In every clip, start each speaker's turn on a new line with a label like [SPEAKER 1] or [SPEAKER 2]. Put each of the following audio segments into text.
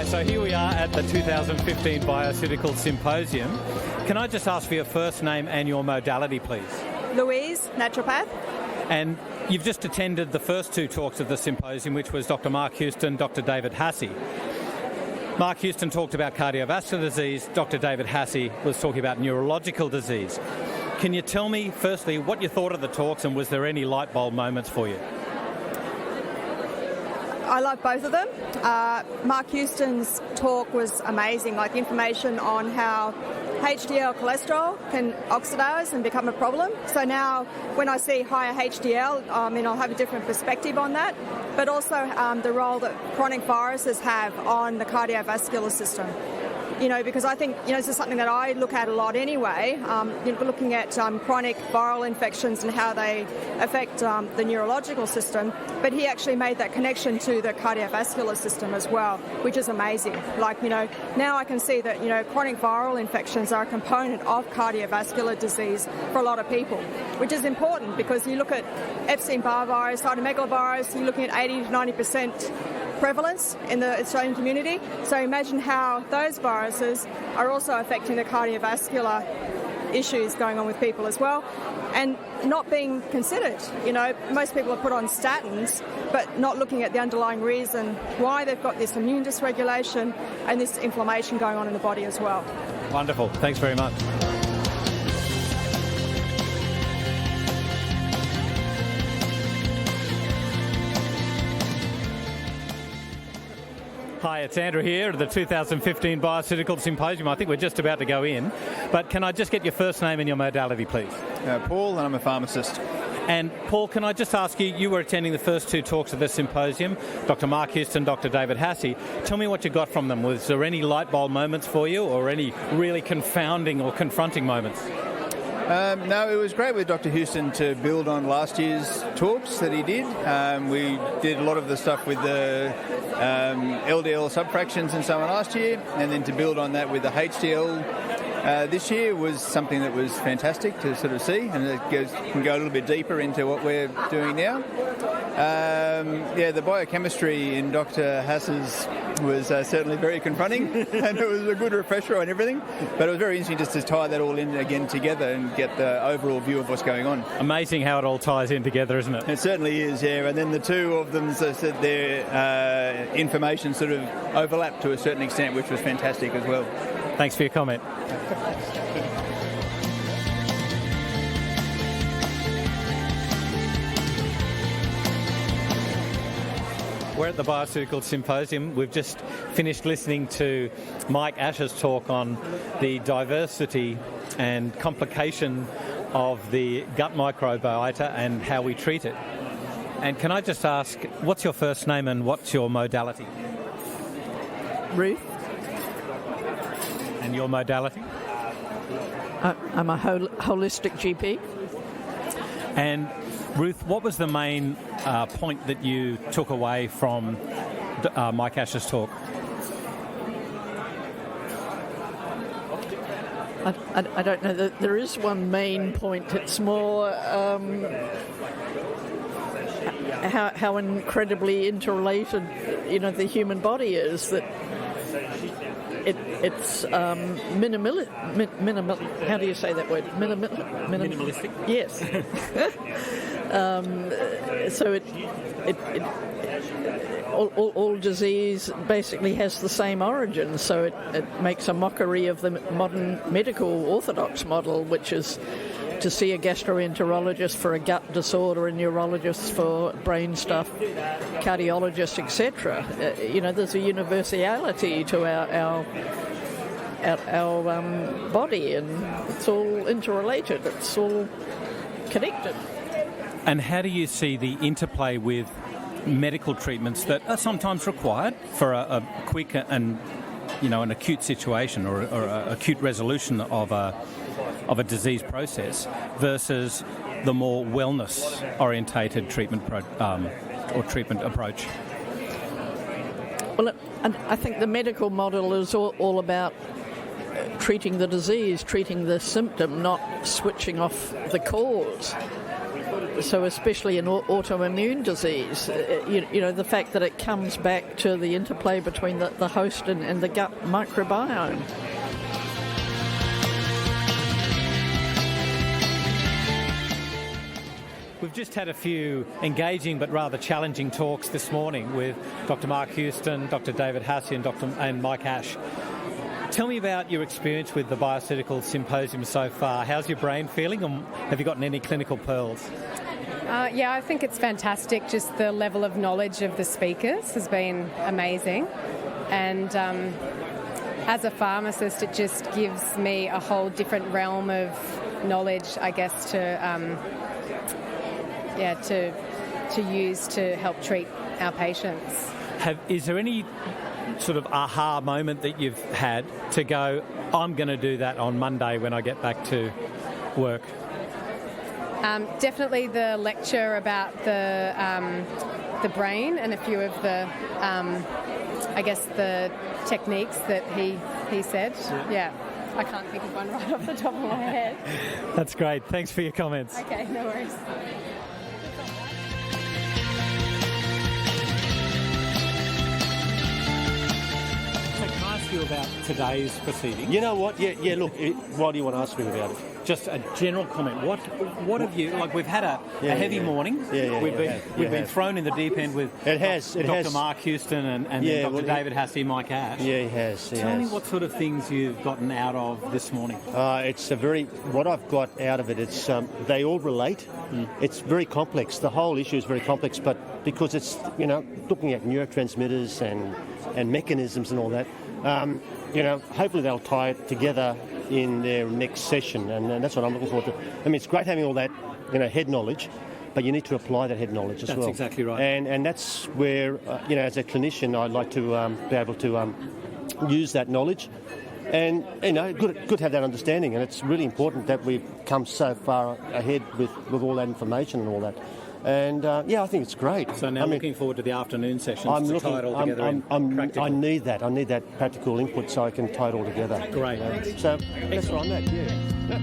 [SPEAKER 1] Hi, so here we are at the 2015 BioCeuticals Symposium. Can I just ask for your first name and your modality, please?
[SPEAKER 2] Louise, naturopath.
[SPEAKER 1] And you've just attended the first two talks of the symposium, which was Dr. Mark Houston, Dr. David Haase. Mark Houston talked about cardiovascular disease. Dr. David Haase was talking about neurological disease. Can you tell me, firstly, what you thought of the talks, and was there any light bulb moments for you?
[SPEAKER 2] I love both of them. Mark Houston's talk was amazing, like information on how HDL cholesterol can oxidize and become a problem. So now when I see higher HDL, I'll have a different perspective on that, but also the role that chronic viruses have on the cardiovascular system. Because I think, this is something that I look at a lot anyway, looking at chronic viral infections and how they affect the neurological system. But he actually made that connection to the cardiovascular system as well, which is amazing. Now I can see that, chronic viral infections are a component of cardiovascular disease for a lot of people, which is important because you look at Epstein-Barr virus, cytomegalovirus, you're looking at 80 to 90% prevalence in the Australian community. So imagine how those viruses are also affecting the cardiovascular issues going on with people as well, and not being considered. Most people are put on statins, but not looking at the underlying reason why they've got this immune dysregulation and this inflammation going on in the body as well.
[SPEAKER 1] Wonderful. Thanks very much. Hi, it's Andrew here at the 2015 BioCeuticals Symposium. I think we're just about to go in. But can I just get your first name and your modality, please?
[SPEAKER 3] Paul, and I'm a pharmacist.
[SPEAKER 1] And Paul, can I just ask you were attending the first two talks of the symposium, Dr. Mark Houston, Dr. David Haase. Tell me what you got from them. Was there any light bulb moments for you, or any really confounding or confronting moments?
[SPEAKER 3] No, it was great with Dr. Houston to build on last year's talks that he did. We did a lot of the stuff with the LDL subfractions and so on last year, and then to build on that with the HDL this year was something that was fantastic to sort of see, and it can go a little bit deeper into what we're doing now. The biochemistry in Dr. Haase's was certainly very confronting, and it was a good refresher on everything, but it was very interesting just to tie that all in again together and get the overall view of what's going on.
[SPEAKER 1] Amazing how it all ties in together, isn't it?
[SPEAKER 3] It certainly is, yeah, and then the two of them, as I said, their information sort of overlapped to a certain extent, which was fantastic as well.
[SPEAKER 1] Thanks for your comment. We're at the BioCeuticals Symposium. We've just finished listening to Mike Ash's talk on the diversity and complication of the gut microbiota and how we treat it. And can I just ask, what's your first name and what's your modality?
[SPEAKER 4] Ruth.
[SPEAKER 1] And your modality?
[SPEAKER 4] I'm a holistic GP.
[SPEAKER 1] And Ruth, what was the main point that you took away from Mike Ash's talk?
[SPEAKER 4] I don't know that there is one main point. It's more how incredibly interrelated, the human body is. That it's minimal. How do you say that word?
[SPEAKER 1] Minimalistic.
[SPEAKER 4] Yes. So all disease basically has the same origin. So it makes a mockery of the modern medical orthodox model, which is to see a gastroenterologist for a gut disorder, a neurologist for brain stuff, cardiologist, etc. There's a universality to our body, and it's all interrelated. It's all connected.
[SPEAKER 1] And how do you see the interplay with medical treatments that are sometimes required for a quick and an acute situation or a acute resolution of a disease process versus the more wellness-orientated treatment treatment approach?
[SPEAKER 4] Well, I think the medical model is all about treating the disease, treating the symptom, not switching off the cause. so especially in autoimmune disease, the fact that it comes back to the interplay between the host and the gut microbiome.
[SPEAKER 1] We've just had a few engaging but rather challenging talks this morning with Dr. Mark Houston, Dr. David Haase and Mike Ash. Tell me about your experience with the BioCeuticals Symposium so far. How's your brain feeling, and have you gotten any clinical pearls?
[SPEAKER 5] Yeah, I think it's fantastic. Just the level of knowledge of the speakers has been amazing. And as a pharmacist, it just gives me a whole different realm of knowledge, I guess, to use to help treat our patients.
[SPEAKER 1] Is there any sort of aha moment that you've had to go, I'm going to do that on Monday when I get back to work?
[SPEAKER 5] Definitely the lecture about the brain and a few of the, the techniques that he said. Yeah. I can't think of one right off the top of my head.
[SPEAKER 1] That's great. Thanks for your comments.
[SPEAKER 5] Okay, no worries.
[SPEAKER 1] You about today's proceedings?
[SPEAKER 6] You know what? Yeah. Look, why do you want to ask me about it?
[SPEAKER 1] Just a general comment. What have you like? We've had a heavy morning. We've been thrown in the deep end with Dr. Mark Houston and Dr. David Haase, Mike Ash.
[SPEAKER 6] Yeah, he has.
[SPEAKER 1] Tell me what sort of things you've gotten out of this morning.
[SPEAKER 6] What I've got out of it. It's they all relate. It's very complex. The whole issue is very complex, but because it's looking at neurotransmitters and mechanisms and all that. Hopefully they'll tie it together in their next session, and that's what I'm looking forward to. I mean, it's great having all that, head knowledge, but you need to apply that head knowledge as well.
[SPEAKER 1] That's exactly right.
[SPEAKER 6] And that's where, as a clinician, I'd like to be able to use that knowledge, and good to have that understanding. And it's really important that we've come so far ahead with all that information and all that. And I think it's great.
[SPEAKER 1] So now looking forward to the afternoon sessions to tie it all together in practical.
[SPEAKER 6] I need that practical input so I can tie it all together.
[SPEAKER 1] Great.
[SPEAKER 6] So that's where I'm at, yeah.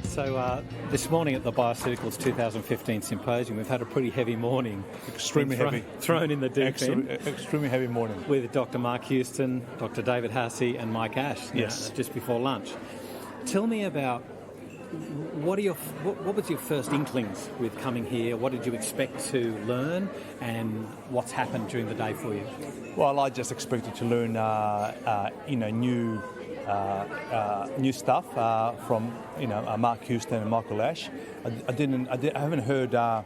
[SPEAKER 1] So this morning at the BioCeuticals 2015 Symposium, we've had a pretty heavy morning.
[SPEAKER 7] Extremely heavy.
[SPEAKER 1] Thrown in the deep end.
[SPEAKER 7] Extremely heavy morning.
[SPEAKER 1] With Dr. Mark Houston, Dr. David Haase and Mike Ash.
[SPEAKER 7] Yes.
[SPEAKER 1] Just before lunch. Tell me about what was your first inklings with coming here? What did you expect to learn, and what's happened during the day for you?
[SPEAKER 7] Well, I just expected to learn, new stuff from Mark Houston and Michael Ash. I haven't heard David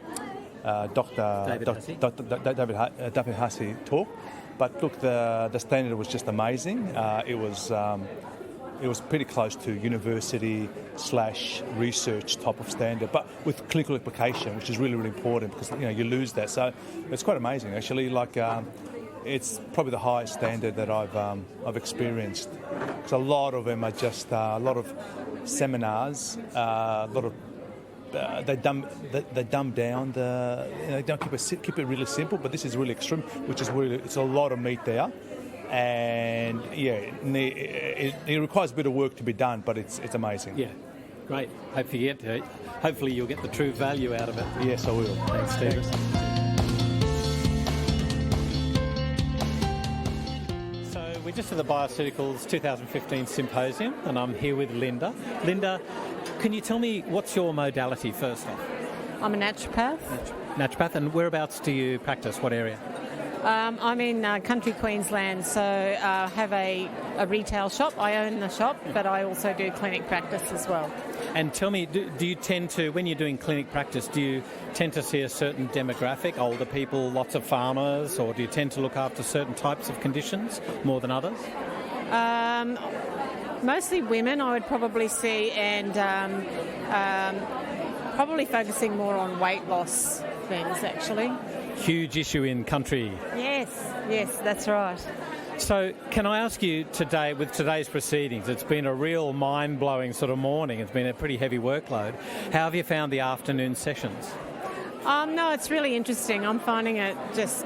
[SPEAKER 7] Haase talk, but look, the standard was just amazing. It was pretty close to university/research type of standard, but with clinical application, which is really, really important because you lose that. So it's quite amazing, actually. It's probably the highest standard that I've experienced. Because a lot of them are just a lot of seminars, they dumb down they don't keep it really simple. But this is really extreme, it's a lot of meat there. And it requires a bit of work to be done, but it's amazing.
[SPEAKER 1] Yeah, great. Hopefully you'll get the true value out of it.
[SPEAKER 7] Yes, I will.
[SPEAKER 1] Thanks, Stephen. So we're just at the BioCeuticals 2015 Symposium, and I'm here with Linda. Linda, can you tell me what's your modality first off?
[SPEAKER 8] I'm a naturopath.
[SPEAKER 1] Naturopath, and whereabouts do you practice? What area?
[SPEAKER 8] I'm in country Queensland, so I have a retail shop. I own the shop, but I also do clinic practice as well.
[SPEAKER 1] And tell me, do you tend to, when you're doing clinic practice, do you tend to see a certain demographic, older people, lots of farmers, or do you tend to look after certain types of conditions more than others?
[SPEAKER 8] Mostly women, I would probably see, and probably focusing more on weight loss things, actually.
[SPEAKER 1] Huge issue in country.
[SPEAKER 8] Yes, that's right.
[SPEAKER 1] So can I ask you today, with today's proceedings, it's been a real mind-blowing sort of morning. It's been a pretty heavy workload. How have you found the afternoon sessions?
[SPEAKER 8] No, it's really interesting. I'm finding it just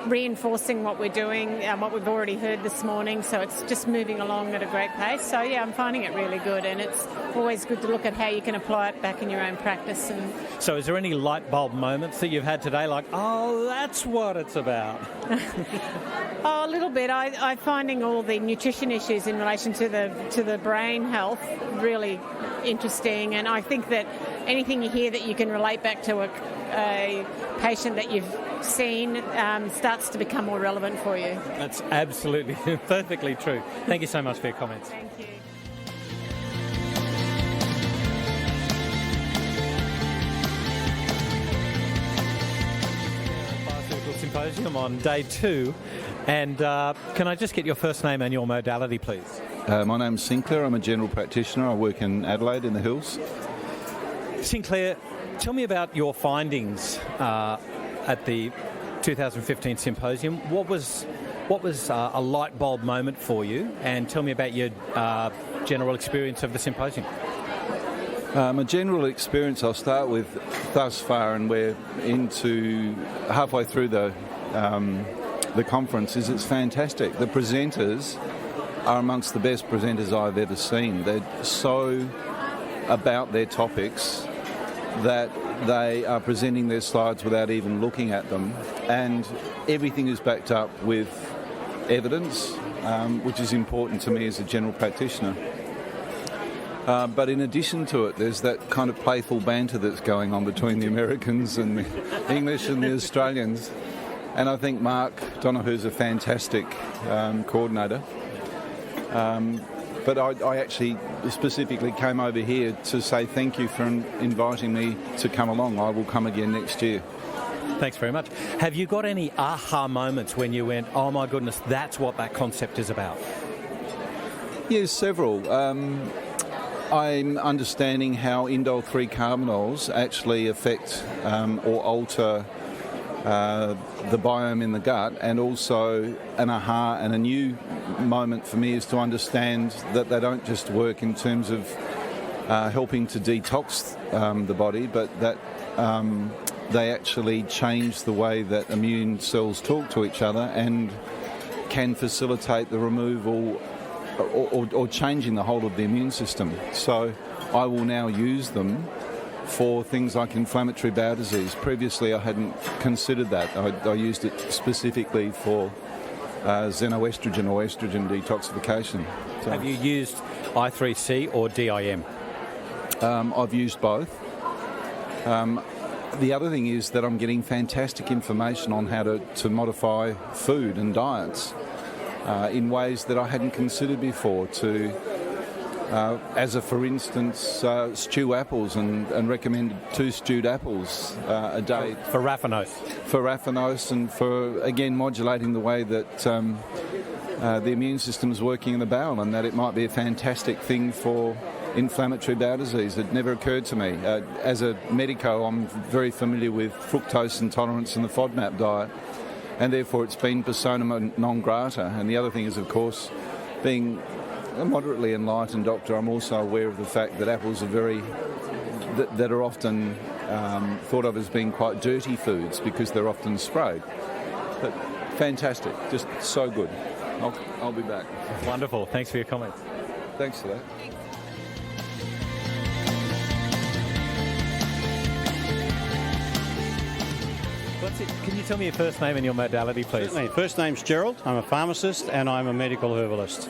[SPEAKER 8] reinforcing what we're doing, what we've already heard this morning. So it's just moving along at a great pace. So yeah, I'm finding it really good, and it's always good to look at how you can apply it back in your own practice. And
[SPEAKER 1] So is there any light bulb moments that you've had today, like, oh, that's what it's about?
[SPEAKER 8] a little bit. I'm finding all the nutrition issues in relation to the brain health really interesting, and I think that anything you hear that you can relate back to a patient that you've seen starts to become more relevant for you.
[SPEAKER 1] That's absolutely, perfectly true. Thank you so much for your comments.
[SPEAKER 8] Thank you.
[SPEAKER 1] BioCeuticals Symposium on day 2. And can I just get your first name and your modality, please?
[SPEAKER 9] My name's Sinclair. I'm a general practitioner. I work in Adelaide in the hills.
[SPEAKER 1] Sinclair, tell me about your findings at the 2015 symposium. What was a light bulb moment for you? And tell me about your general experience of the symposium.
[SPEAKER 9] My general experience, I'll start with thus far, and we're into halfway through the conference, is it's fantastic. The presenters are amongst the best presenters I've ever seen. They're so about their topics that they are presenting their slides without even looking at them, and everything is backed up with evidence, which is important to me as a general practitioner. But in addition to it, there's that kind of playful banter that's going on between the Americans and the English and the Australians. And I think Mark Donohue's a fantastic coordinator. But I actually specifically came over here to say thank you for inviting me to come along. I will come again next year.
[SPEAKER 1] Thanks very much. Have you got any aha moments when you went, oh my goodness, that's what that concept is about?
[SPEAKER 9] Yes, several. I'm understanding how indole 3-carbanols actually affect or alter the biome in the gut, and also an aha and a new moment for me is to understand that they don't just work in terms of helping to detox the body, but that they actually change the way that immune cells talk to each other and can facilitate the removal or changing the whole of the immune system. So I will now use them for things like inflammatory bowel disease. Previously I hadn't considered that. I used it specifically for xenoestrogen or estrogen detoxification. So,
[SPEAKER 1] have you used I3C or DIM?
[SPEAKER 9] I've used both. The other thing is that I'm getting fantastic information on how to modify food and diets in ways that I hadn't considered before, to for instance, stew apples and recommend 2 stewed apples a day.
[SPEAKER 1] For raffinose.
[SPEAKER 9] For raffinose, and for, again, modulating the way that the immune system is working in the bowel, and that it might be a fantastic thing for inflammatory bowel disease. It never occurred to me. As a medico, I'm very familiar with fructose intolerance and the FODMAP diet, and therefore it's been persona non grata. And the other thing is, of course, being a moderately enlightened doctor, I'm also aware of the fact that apples are that are often thought of as being quite dirty foods because they're often sprayed. But fantastic, just so good. I'll be back.
[SPEAKER 1] Wonderful. Thanks for your comments.
[SPEAKER 9] Thanks for that.
[SPEAKER 1] Can you tell me your first name and your modality, please?
[SPEAKER 10] Certainly. First name's Gerald. I'm a pharmacist and I'm a medical herbalist.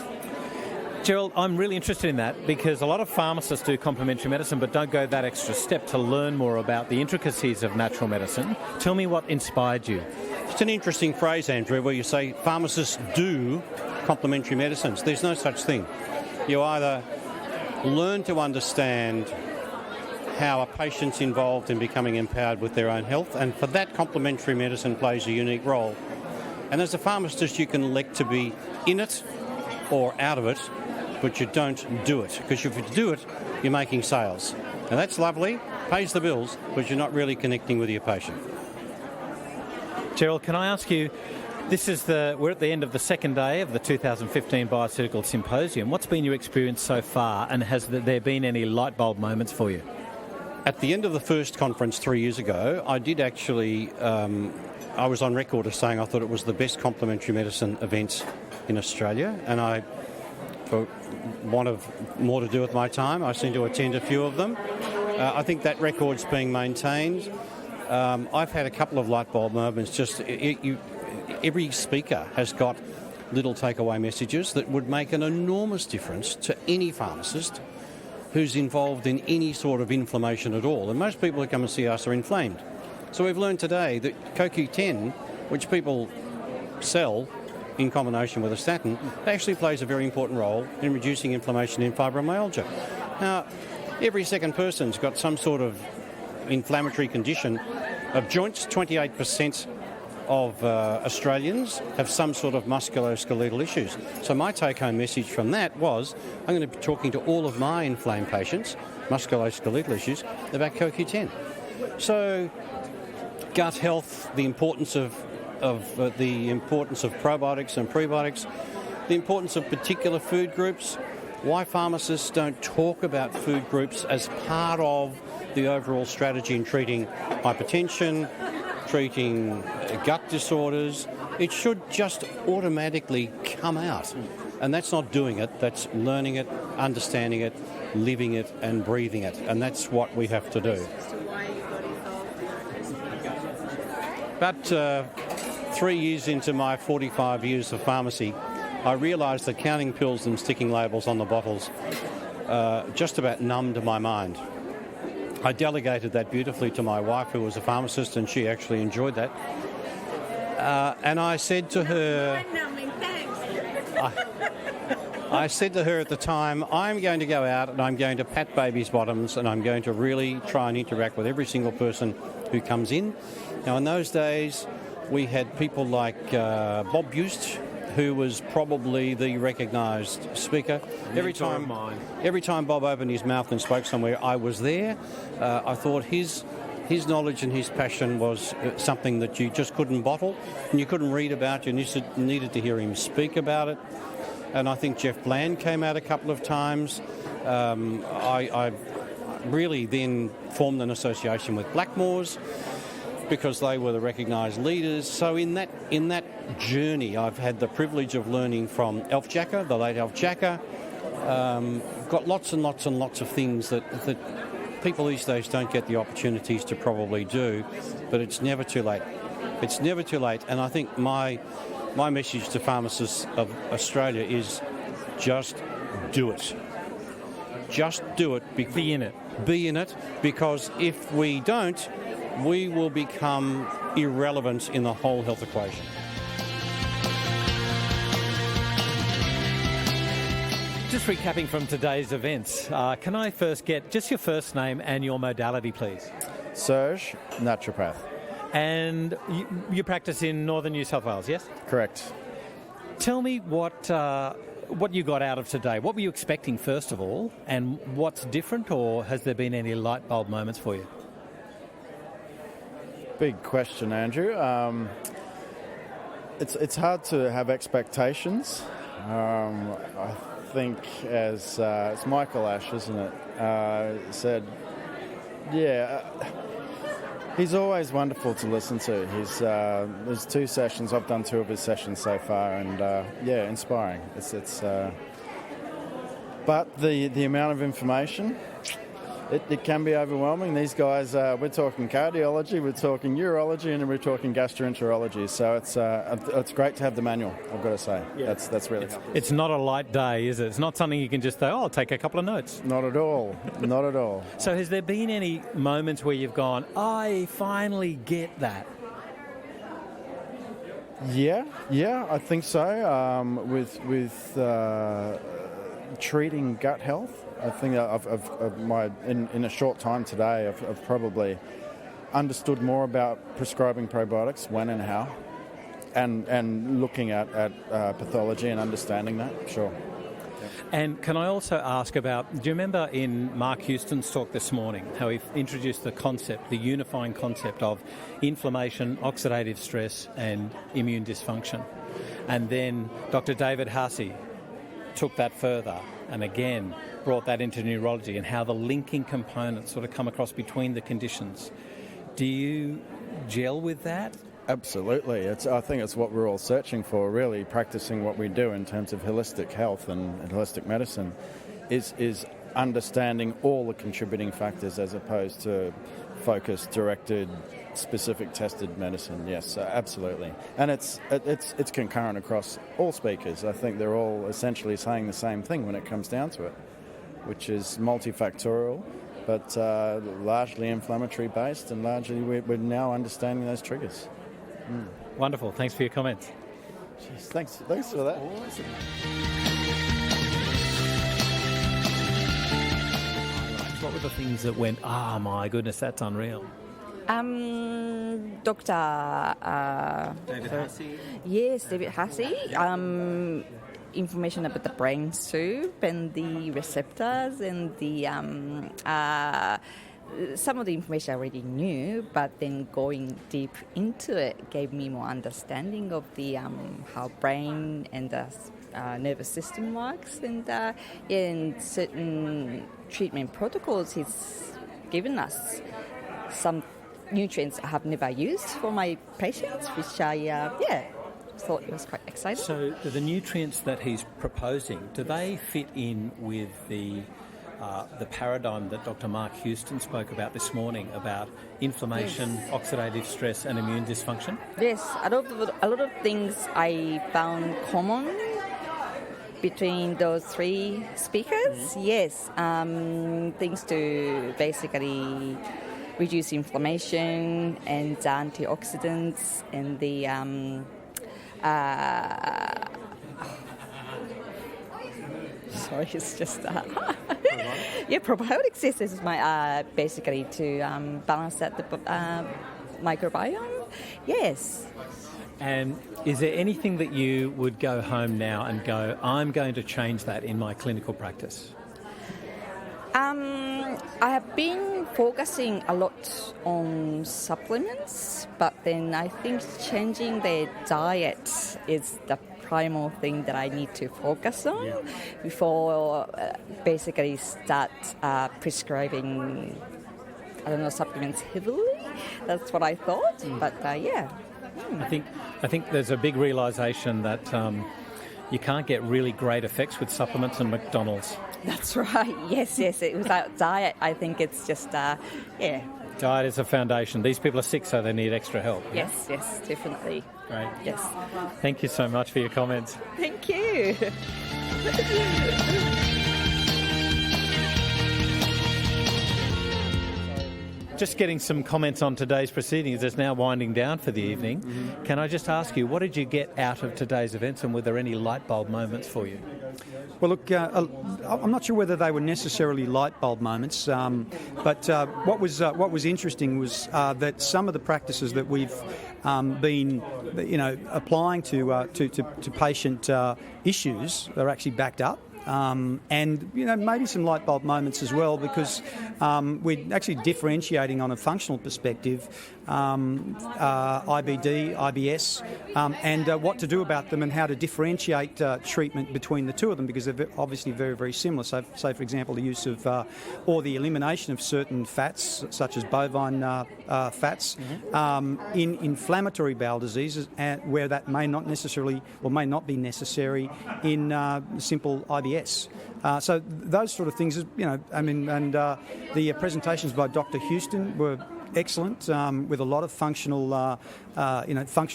[SPEAKER 1] Gerald, I'm really interested in that because a lot of pharmacists do complementary medicine but don't go that extra step to learn more about the intricacies of natural medicine. Tell me what inspired you.
[SPEAKER 10] It's an interesting phrase, Andrew, where you say pharmacists do complementary medicines. There's no such thing. You either learn to understand how a patient's involved in becoming empowered with their own health, and for that complementary medicine plays a unique role. And as a pharmacist, you can elect to be in it or out of it, but you don't do it, because if you do it, you're making sales. And that's lovely, pays the bills, but you're not really connecting with your patient.
[SPEAKER 1] Gerald, can I ask you, we're at the end of the second day of the 2015 BioCeuticals Symposium. What's been your experience so far, and has there been any light bulb moments for you?
[SPEAKER 10] At the end of the first conference 3 years ago, I did actually, I was on record as saying I thought it was the best complementary medicine event in Australia, and for want of more to do with my time, I seem to attend a few of them. I think that record's being maintained. I've had a couple of light bulb moments. Every speaker has got little takeaway messages that would make an enormous difference to any pharmacist who's involved in any sort of inflammation at all. And most people who come and see us are inflamed. So we've learned today that CoQ10, which people sell in combination with a statin, actually plays a very important role in reducing inflammation in fibromyalgia. Now, every second person's got some sort of inflammatory condition of joints. 28% of Australians have some sort of musculoskeletal issues. So my take-home message from that was, I'm going to be talking to all of my inflamed patients, musculoskeletal issues, about CoQ10. So gut health, the importance of probiotics and prebiotics, the importance of particular food groups, why pharmacists don't talk about food groups as part of the overall strategy in treating hypertension, treating gut disorders. It should just automatically come out. And that's not doing it, that's learning it, understanding it, living it and breathing it. And that's what we have to do. But 3 years into my 45 years of pharmacy, I realised that counting pills and sticking labels on the bottles just about numbed my mind. I delegated that beautifully to my wife, who was a pharmacist, and she actually enjoyed that. And I said to her, I said to her at the time, I'm going to go out and I'm going to pat babies' bottoms and I'm going to really try and interact with every single person who comes in. Now, in those days, we had people like Bob Buist, who was probably the recognised speaker. Every time Bob opened his mouth and spoke somewhere, I was there. I thought his knowledge and his passion was something that you just couldn't bottle and you couldn't read about. You needed to hear him speak about it. And I think Jeff Bland came out a couple of times. I really then formed an association with Blackmores because they were the recognised leaders. So in that journey, I've had the privilege of learning from Alf Jacker, the late Alf Jacker. Got lots and lots and lots of things that people these days don't get the opportunities to probably do, but it's never too late. It's never too late, and I think my message to pharmacists of Australia is just do it. Just do it.
[SPEAKER 1] Be in it.
[SPEAKER 10] Be in it, because if we don't, we will become irrelevant in the whole health equation.
[SPEAKER 1] Just recapping from today's events, can I first get just your first name and your modality, please?
[SPEAKER 11] Serge, naturopath.
[SPEAKER 1] And you practice in northern New South Wales, yes?
[SPEAKER 11] Correct.
[SPEAKER 1] Tell me what you got out of today. What were you expecting, first of all, and what's different, or has there been any light bulb moments for you?
[SPEAKER 11] Big question, Andrew. It's hard to have expectations. I think as it's Michael Ash, isn't it, said, he's always wonderful to listen to. There's 2 sessions. I've done 2 of his sessions so far, and inspiring. But the amount of information, it can be overwhelming. These guys, we're talking cardiology, we're talking urology, and we're talking gastroenterology. So it's great to have the manual, I've got to say. Yeah. That's really helpful.
[SPEAKER 1] It's not a light day, is it? It's not something you can just say, I'll take a couple of notes.
[SPEAKER 11] Not at all. Not at all.
[SPEAKER 1] So has there been any moments where you've gone, I finally get that?
[SPEAKER 11] Yeah, I think so. With treating gut health, I think in a short time today, I've probably understood more about prescribing probiotics, when and how, and looking at pathology and understanding that. Sure.
[SPEAKER 1] And can I also ask about, do you remember in Mark Houston's talk this morning how he introduced the concept, the unifying concept of inflammation, oxidative stress and immune dysfunction? And then Dr. David Haase took that further and again brought that into neurology and how the linking components sort of come across between the conditions. Do you gel with that?
[SPEAKER 11] Absolutely. I think it's what we're all searching for, really, practicing what we do in terms of holistic health and holistic medicine is understanding all the contributing factors as opposed to focused, directed, specific tested medicine. Yes, absolutely. And it's concurrent across all speakers. I think they're all essentially saying the same thing when it comes down to it, which is multifactorial, but largely inflammatory based, and largely we're now understanding those triggers.
[SPEAKER 1] Wonderful. Thanks for your comments.
[SPEAKER 11] Jeez, thanks for that.
[SPEAKER 1] Awesome. What were the things that went, oh my goodness, that's unreal?
[SPEAKER 12] Dr.
[SPEAKER 1] David Haase?
[SPEAKER 12] Yes, David Haase. Information about the brain soup and the receptors and the some of the information I already knew, but then going deep into it gave me more understanding of the how brain and the nervous system works, and in certain treatment protocols he's given us some nutrients I have never used for my patients, which I thought it was quite exciting.
[SPEAKER 1] So the nutrients that he's proposing, do they fit in with the paradigm that Dr. Mark Houston spoke about this morning about inflammation, oxidative stress and immune dysfunction?
[SPEAKER 12] Yes, a lot of things I found common between those three speakers. Yes, things to basically reduce inflammation and antioxidants and the sorry, it's just probiotic system is my basically to balance out the microbiome. Yes.
[SPEAKER 1] And is there anything that you would go home now and go, I'm going to change that in my clinical practice?
[SPEAKER 12] I have been focusing a lot on supplements, but then I think changing their diet is the primal thing that I need to focus on before basically start prescribing, supplements heavily. That's what I thought, but I
[SPEAKER 1] think there's a big realisation that you can't get really great effects with supplements and McDonald's.
[SPEAKER 12] That's right. Yes. Without diet, I think it's just,
[SPEAKER 1] Diet is a foundation. These people are sick, so they need extra help.
[SPEAKER 12] Yes, definitely.
[SPEAKER 1] Great.
[SPEAKER 12] Yes.
[SPEAKER 1] Thank you so much for your comments.
[SPEAKER 12] Thank you.
[SPEAKER 1] Just getting some comments on today's proceedings. It's now winding down for the evening. Can I just ask you, what did you get out of today's events, and were there any light bulb moments for you?
[SPEAKER 13] Well, look, I'm not sure whether they were necessarily light bulb moments, but what was interesting was that some of the practices that we've been, applying to patient issues are actually backed up. And maybe some light bulb moments as well, because we're actually differentiating on a functional perspective IBD, IBS, and what to do about them and how to differentiate treatment between the two of them, because they're obviously very, very similar. So, say for example, the use of or the elimination of certain fats, such as bovine fats, in inflammatory bowel diseases, where that may not necessarily or may not be necessary in simple IBS. So those sort of things, and the presentations by Dr. Houston were excellent, with a lot of functional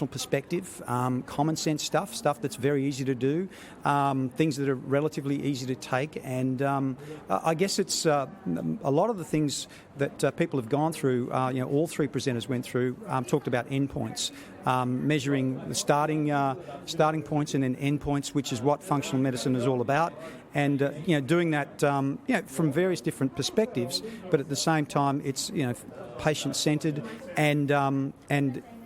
[SPEAKER 13] perspective, common sense stuff that's very easy to do, things that are relatively easy to take, and I guess it's a lot of the things that people have gone through. All three presenters went through, talked about endpoints, measuring the starting points and then endpoints, which is what functional medicine is all about. And doing that from various different perspectives, but at the same time it's patient-centred and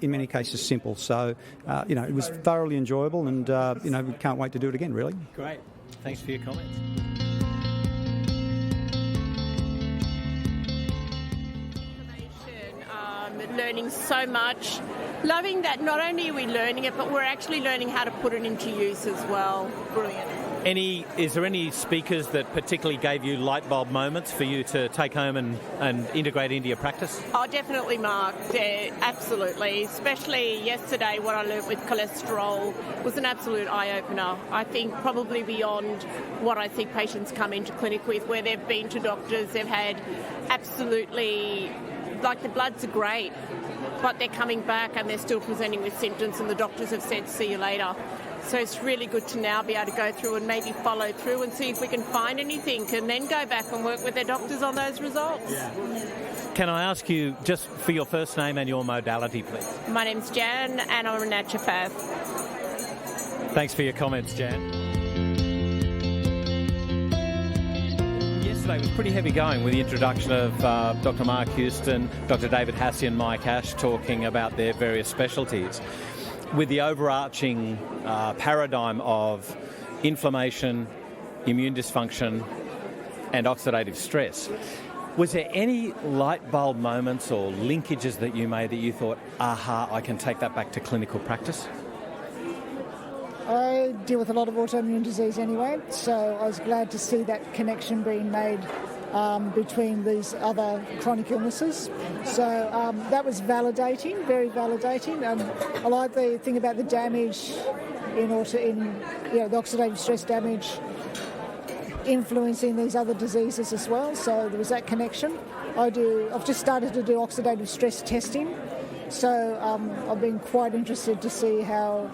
[SPEAKER 13] in many cases simple. So it was thoroughly enjoyable, and we can't wait to do it again. Really.
[SPEAKER 1] Great. Thanks for your comments.
[SPEAKER 8] Learning learning so much. Loving that not only are we learning it, but we're actually learning how to put it into use as well. Brilliant.
[SPEAKER 1] Is there any speakers that particularly gave you light bulb moments for you to take home and integrate into your practice?
[SPEAKER 8] Oh, definitely, Mark. Yeah, absolutely. Especially yesterday, what I learnt with cholesterol was an absolute eye-opener. I think probably beyond what I see patients come into clinic with, where they've been to doctors, they've had absolutely, like the bloods are great, but they're coming back and they're still presenting with symptoms and the doctors have said, see you later. So it's really good to now be able to go through and maybe follow through and see if we can find anything and then go back and work with their doctors on those results.
[SPEAKER 1] Yeah. Can I ask you just for your first name and your modality, please?
[SPEAKER 8] My name's Jan and I'm a naturopath.
[SPEAKER 1] Thanks for your comments, Jan. Yesterday was pretty heavy going with the introduction of Dr. Mark Houston, Dr. David Haase and Mike Ash talking about their various specialties, with the overarching paradigm of inflammation, immune dysfunction and oxidative stress. Was there any light bulb moments or linkages that you made that you thought, aha, I can take that back to clinical practice?
[SPEAKER 14] I deal with a lot of autoimmune disease anyway, so I was glad to see that connection being made between these other chronic illnesses. So that was validating, very validating. I like the thing about the damage the oxidative stress damage influencing these other diseases as well. So there was that connection. I've just started to do oxidative stress testing, so I've been quite interested to see how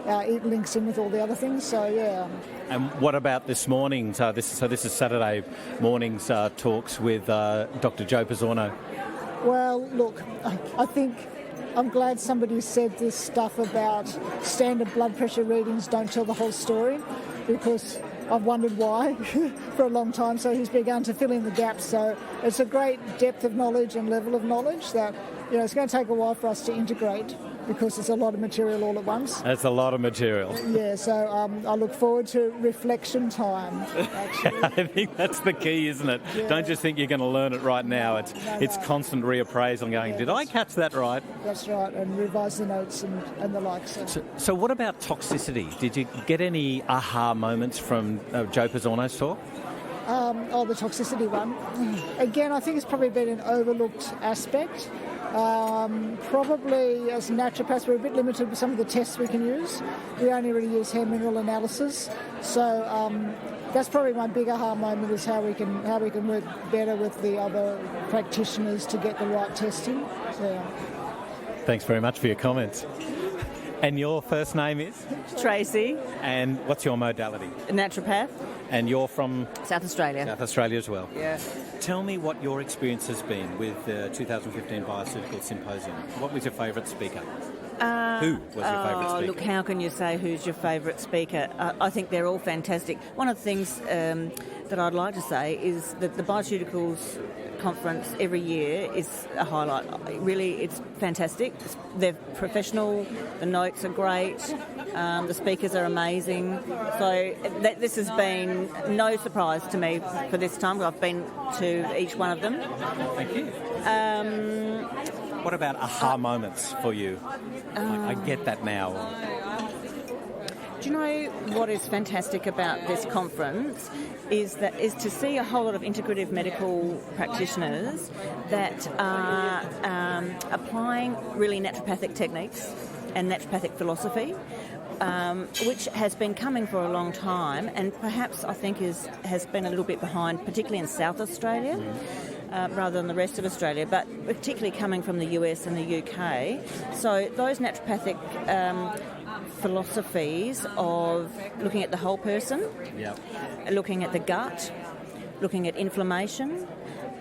[SPEAKER 14] it links in with all the other things. So yeah.
[SPEAKER 1] And what about this morning? So this is Saturday morning's talks with Dr. Joe Pizzorno.
[SPEAKER 14] Well, look, I think I'm glad somebody said this stuff about standard blood pressure readings don't tell the whole story, because I've wondered why for a long time. So he's begun to fill in the gaps. So it's a great depth of knowledge and level of knowledge that it's going to take a while for us to integrate, because it's a lot of material all at once.
[SPEAKER 1] That's a lot of material.
[SPEAKER 14] Yeah, so I look forward to reflection time, actually.
[SPEAKER 1] I think that's the key, isn't it?
[SPEAKER 14] Yeah.
[SPEAKER 1] Don't just think you're going to learn it right now. It's constant reappraisal, going, did I catch that right?
[SPEAKER 14] That's right, and revise the notes and the likes.
[SPEAKER 1] So what about toxicity? Did you get any aha moments from Joe Pizzorno's talk?
[SPEAKER 14] The toxicity one. Again, I think it's probably been an overlooked aspect. Probably as naturopaths, we're a bit limited with some of the tests we can use. We only really use hair mineral analysis. So that's probably my big aha moment, is how we can work better with the other practitioners to get the right testing. Yeah.
[SPEAKER 1] Thanks very much for your comments. And your first name is?
[SPEAKER 15] Tracy.
[SPEAKER 1] And what's your modality?
[SPEAKER 15] Naturopath.
[SPEAKER 1] And you're from?
[SPEAKER 15] South Australia.
[SPEAKER 1] South Australia as well.
[SPEAKER 15] Yeah.
[SPEAKER 1] Tell me what your experience has been with the 2015 BioCeuticals Symposium. What was your favourite speaker? Who was your favourite speaker?
[SPEAKER 15] Look, how can you say who's your favourite speaker? I think they're all fantastic. One of the things that I'd like to say is that the BioCeuticals conference every year is a highlight. Really, it's fantastic. They're professional, the notes are great, the speakers are amazing. So this has been no surprise to me for this time. I've been to each one of them.
[SPEAKER 1] Thank you. What about aha moments for you? I get that now.
[SPEAKER 15] Do you know what is fantastic about this conference is to see a whole lot of integrative medical practitioners that are applying really naturopathic techniques and naturopathic philosophy, which has been coming for a long time, and perhaps I think has been a little bit behind, particularly in South Australia. Rather than the rest of Australia, but particularly coming from the US and the UK. So those naturopathic philosophies of looking at the whole person, looking at the gut, looking at inflammation,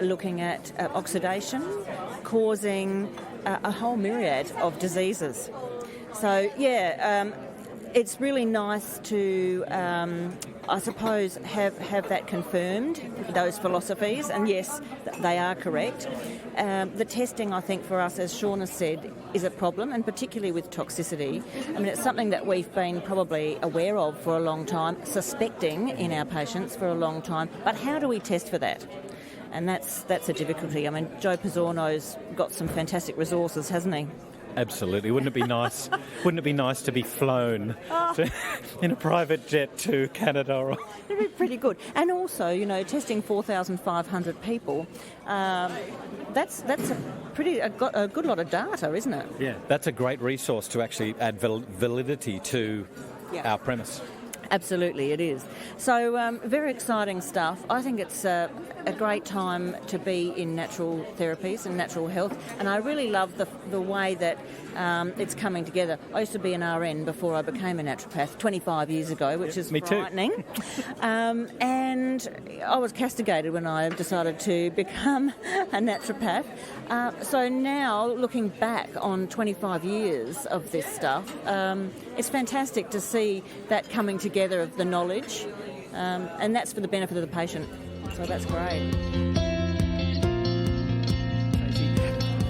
[SPEAKER 15] looking at oxidation, causing a whole myriad of diseases. So, it's really nice to, I suppose, have that confirmed, those philosophies, and yes, they are correct. The testing, I think, for us, as Sean has said, is a problem, and particularly with toxicity. I mean, it's something that we've been probably aware of for a long time, suspecting in our patients for a long time, but how do we test for that? And that's a difficulty. I mean, Joe Pizzorno's got some fantastic resources, hasn't he?
[SPEAKER 1] Absolutely. Wouldn't it be nice? Wouldn't it be nice to be flown in a private jet to Canada? Or...
[SPEAKER 15] It'd be pretty good. And also, you know, testing 4,500 people, that's a good lot of data, isn't it?
[SPEAKER 1] Yeah, that's a great resource to actually add validity to our premise.
[SPEAKER 15] Absolutely, it is. So, very exciting stuff. I think it's a great time to be in natural therapies and natural health, and I really love the way that it's coming together. I used to be an RN before I became a naturopath 25 years ago, which is frightening. And I was castigated when I decided to become a naturopath. So now, looking back on 25 years of this stuff, it's fantastic to see that coming together of the knowledge, and that's for the benefit of the patient. So that's great.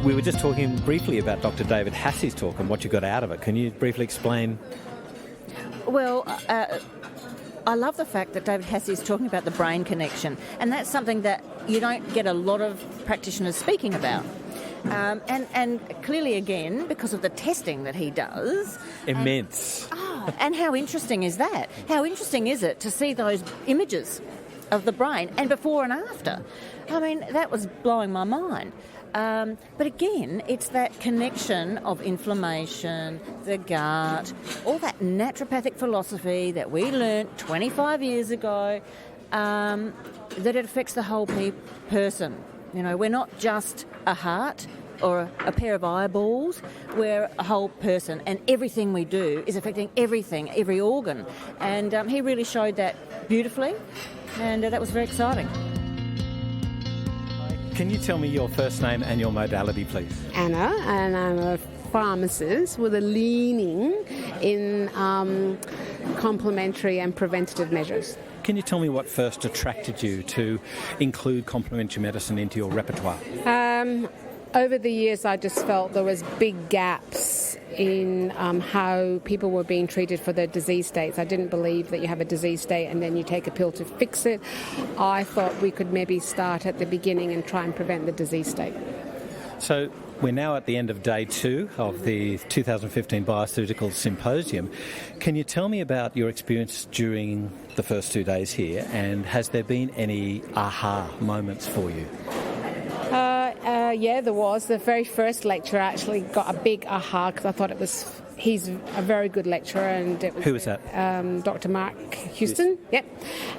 [SPEAKER 1] We were just talking briefly about Dr. David Haase's talk and what you got out of it. Can you briefly explain?
[SPEAKER 15] Well, I love the fact that David Haase is talking about the brain connection, and that's something that you don't get a lot of practitioners speaking about. And clearly, again, because of the testing that he does.
[SPEAKER 1] Immense.
[SPEAKER 15] And how interesting is that? How interesting is it to see those images of the brain and before and after? I mean, that was blowing my mind. But again, it's that connection of inflammation, the gut, all that naturopathic philosophy that we learnt 25 years ago, that it affects the whole person. You know, we're not just a heart or a pair of eyeballs, we're a whole person, and everything we do is affecting everything, every organ. And he really showed that beautifully, and that was very exciting.
[SPEAKER 1] Can you tell me your first name and your modality, please?
[SPEAKER 16] Anna, and I'm a pharmacist with a leaning in complementary and preventative measures.
[SPEAKER 1] Can you tell me what first attracted you to include complementary medicine into your repertoire?
[SPEAKER 16] Over the years, I just felt there was big gaps in how people were being treated for their disease states. I didn't believe that you have a disease state and then you take a pill to fix it. I thought we could maybe start at the beginning and try and prevent the disease state.
[SPEAKER 1] So we're now at the end of day 2 of the 2015 BioCeuticals Symposium. Can you tell me about your experience during the first 2 days here, and has there been any aha moments for you?
[SPEAKER 16] Yeah, there was. The very first lecture actually got a big aha because I thought he's a very good lecturer. And it was,
[SPEAKER 1] who was that?
[SPEAKER 16] Dr. Mark Houston. Yep.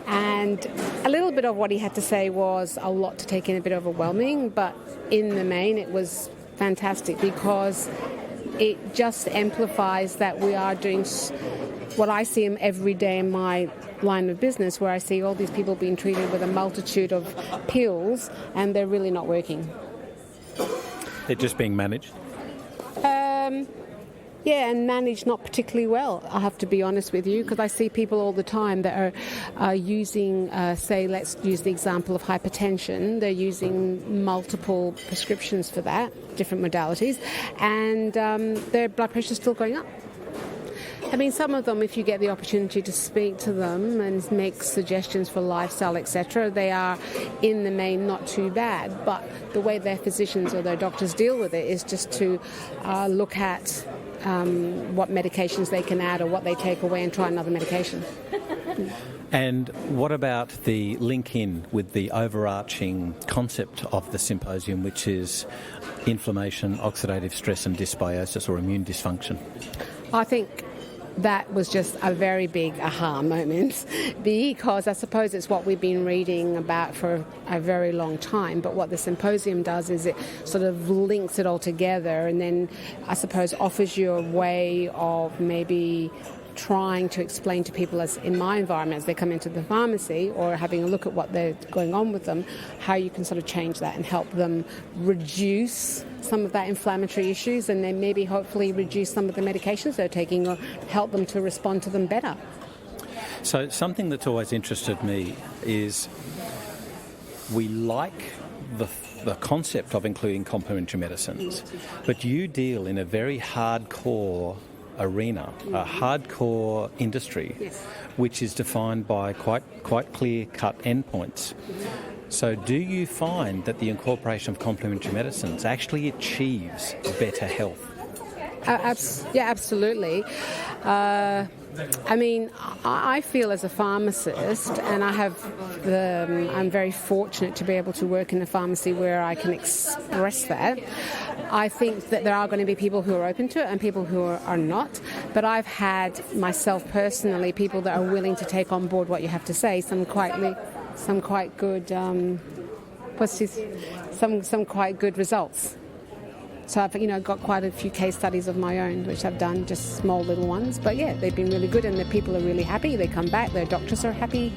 [SPEAKER 16] And a little bit of what he had to say was a lot to take in, a bit overwhelming, but in the main it was fantastic because it just amplifies that we are doing what I see every day in my line of business, where I see all these people being treated with a multitude of pills and they're really not working.
[SPEAKER 1] They're just being managed?
[SPEAKER 16] Yeah, and managed not particularly well, I have to be honest with you, because I see people all the time that are using, say, let's use the example of hypertension. They're using multiple prescriptions for that, different modalities, and their blood pressure is still going up. I mean, some of them, if you get the opportunity to speak to them and make suggestions for lifestyle, etc., they are, in the main, not too bad. But the way their physicians or their doctors deal with it is just to look at what medications they can add or what they take away and try another medication.
[SPEAKER 1] And what about the link in with the overarching concept of the symposium, which is inflammation, oxidative stress and dysbiosis or immune dysfunction?
[SPEAKER 16] I think that was just a very big aha moment, because I suppose it's what we've been reading about for a very long time, but what the symposium does is it sort of links it all together and then I suppose offers you a way of maybe trying to explain to people, as in my environment, as they come into the pharmacy or having a look at what they're going on with them, how you can sort of change that and help them reduce some of that inflammatory issues and then maybe hopefully reduce some of the medications they're taking or help them to respond to them better.
[SPEAKER 1] So something that's always interested me is we like the concept of including complementary medicines, but you deal in a very hardcore arena, a hardcore industry, which is defined by quite clear-cut endpoints. So do you find that the incorporation of complementary medicines actually achieves better health?
[SPEAKER 16] Yeah, absolutely. I mean, I feel as a pharmacist, and I'm very fortunate to be able to work in a pharmacy where I can express that. I think that there are going to be people who are open to it and people who are not. But I've had myself personally people that are willing to take on board what you have to say. Some quite good, some quite good results. So I've got quite a few case studies of my own, which I've done, just small little ones. But yeah, they've been really good, and the people are really happy. They come back, their doctors are happy.